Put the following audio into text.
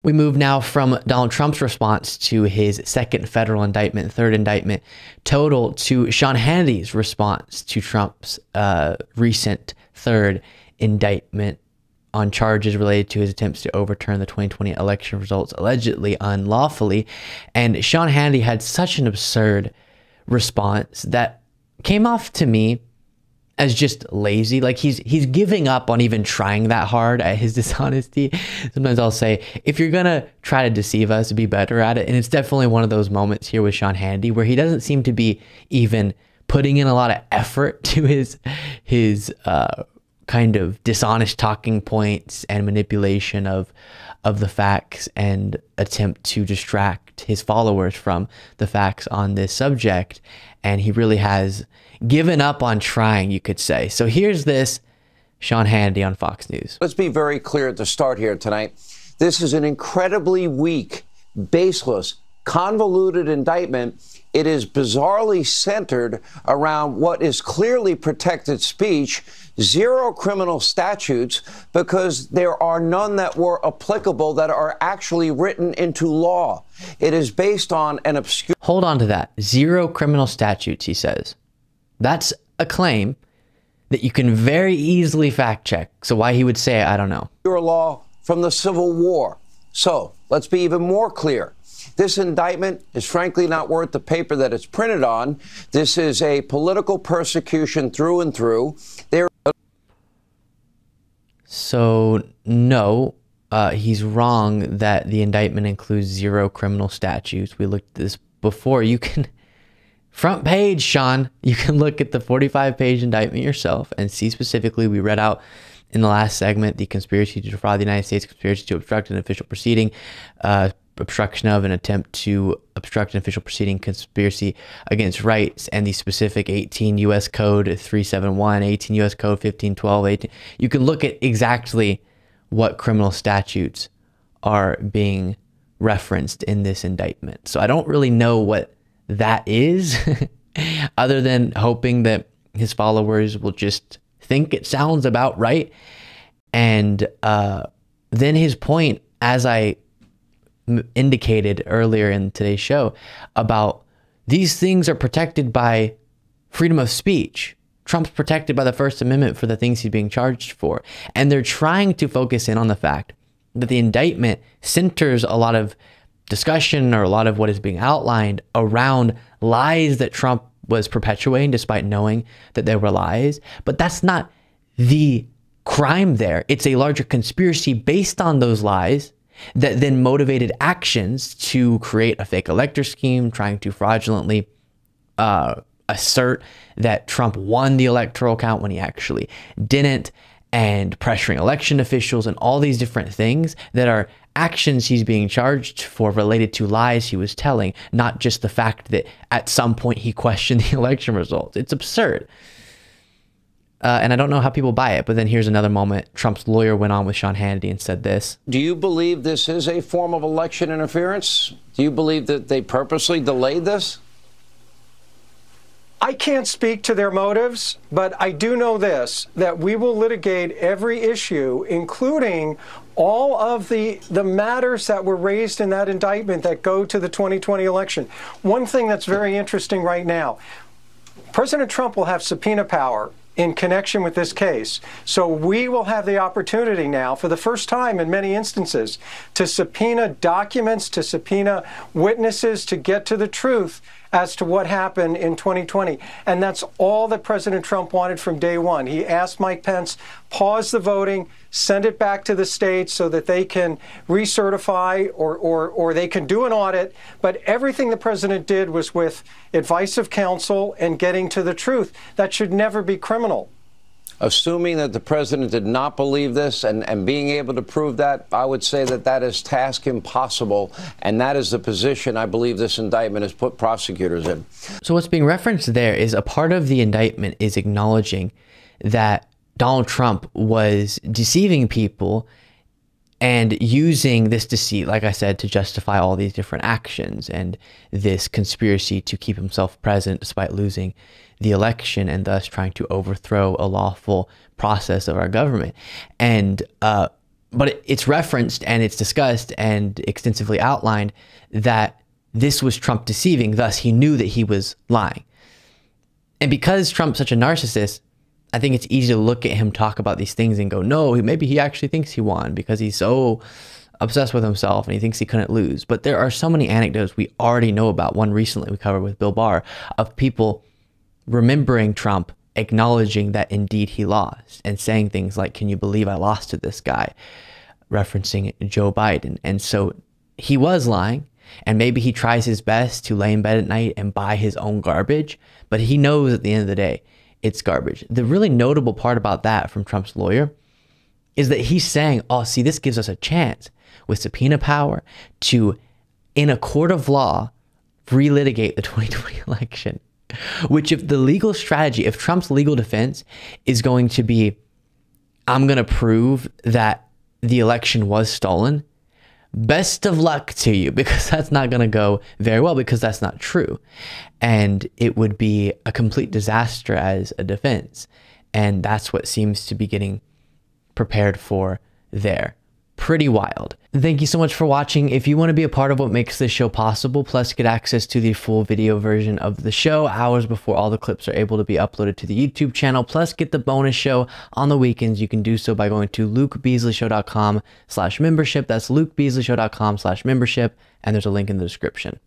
We move now from Donald Trump's response to his second federal indictment, third indictment total, to Sean Hannity's response to Trump's recent third indictment on charges related to his attempts to overturn the 2020 election results allegedly unlawfully. And Sean Hannity had such an absurd response that came off to me as just lazy. Like he's giving up on even trying that hard at his dishonesty. Sometimes I'll say, if you're gonna try to deceive us, be better at it. And it's definitely one of those moments here with Sean Hannity where he doesn't seem to be even putting in a lot of effort to his kind of dishonest talking points and manipulation of the facts and attempt to distract his followers from the facts on this subject. And he really has given up on trying, you could say. So here's this Sean Hannity on Fox News. Let's be very clear at the start here tonight. This is an incredibly weak, baseless, convoluted indictment. It is bizarrely centered around what is clearly protected speech, zero criminal statutes, because there are none that were applicable that are actually written into law. It is based on an obscure... Hold on to that. Zero criminal statutes, he says. That's a claim that you can very easily fact check. So why he would say it, I don't know. ...law from the Civil War. So let's be even more clear. This indictment is frankly not worth the paper that it's printed on. This is a political persecution through and through. So no, he's wrong that the indictment includes zero criminal statutes. We looked at this before. You can, front page, Sean, you can look at the 45-page indictment yourself and see specifically, we read out in the last segment, the conspiracy to defraud the United States, conspiracy to obstruct an official proceeding, obstruction of an attempt to obstruct an official proceeding, conspiracy against rights, and the specific 18 U.S. Code 371, 18 U.S. Code 1512, 18. You can look at exactly what criminal statutes are being referenced in this indictment. So I don't really know what that is, other than hoping that his followers will just think it sounds about right. And then his point, as I indicated earlier in today's show, about these things are protected by freedom of speech. Trump's protected by the First Amendment for the things he's being charged for. And they're trying to focus in on the fact that the indictment centers a lot of discussion, or a lot of what is being outlined, around lies that Trump was perpetuating despite knowing that they were lies. But that's not the crime there. It's a larger conspiracy based on those lies that then motivated actions to create a fake elector scheme, trying to fraudulently assert that Trump won the electoral count when he actually didn't, and pressuring election officials, and all these different things that are actions he's being charged for related to lies he was telling, not just the fact that at some point he questioned the election results. It's absurd. And I don't know how people buy it. But then here's another moment. Trump's lawyer went on with Sean Hannity and said this. Do you believe this is a form of election interference? Do you believe that they purposely delayed this? I can't speak to their motives, but I do know this, that we will litigate every issue, including all of the matters that were raised in that indictment that go to the 2020 election. One thing that's very interesting right now, President Trump will have subpoena power in connection with this case. So we will have the opportunity now, for the first time in many instances, to subpoena documents, to subpoena witnesses, to get to the truth as to what happened in 2020. And that's all that President Trump wanted from day one. He asked Mike Pence, pause the voting, send it back to the states so that they can recertify or they can do an audit. But everything the president did was with advice of counsel and getting to the truth. That should never be criminal. Assuming that the president did not believe this and being able to prove that, I would say that that is task impossible. And that is the position I believe this indictment has put prosecutors in. So what's being referenced there is a part of the indictment is acknowledging that Donald Trump was deceiving people and using this deceit, like I said, to justify all these different actions and this conspiracy to keep himself president despite losing the election, and thus trying to overthrow a lawful process of our government. And But it's referenced and it's discussed and extensively outlined that this was Trump deceiving. Thus, he knew that he was lying. And because Trump's such a narcissist, I think it's easy to look at him talk about these things and go, no, maybe he actually thinks he won because he's so obsessed with himself and he thinks he couldn't lose. But there are so many anecdotes we already know about. One recently we covered with Bill Barr of people remembering Trump, acknowledging that indeed he lost and saying things like, can you believe I lost to this guy, referencing Joe Biden. And so he was lying, and maybe he tries his best to lay in bed at night and buy his own garbage, but he knows at the end of the day, it's garbage. The really notable part about that from Trump's lawyer is that he's saying, oh, see, this gives us a chance with subpoena power to, in a court of law, relitigate the 2020 election. Which if the legal strategy, if Trump's legal defense is going to be, I'm going to prove that the election was stolen, best of luck to you, because that's not going to go very well, because that's not true. And it would be a complete disaster as a defense. And that's what seems to be getting prepared for there. Pretty wild. Thank you so much for watching. If you want to be a part of what makes this show possible, plus get access to the full video version of the show hours before all the clips are able to be uploaded to the YouTube channel, plus get the bonus show on the weekends, you can do so by going to lukebeasleyshow.com/membership. That's lukebeasleyshow.com/membership, and there's a link in the description.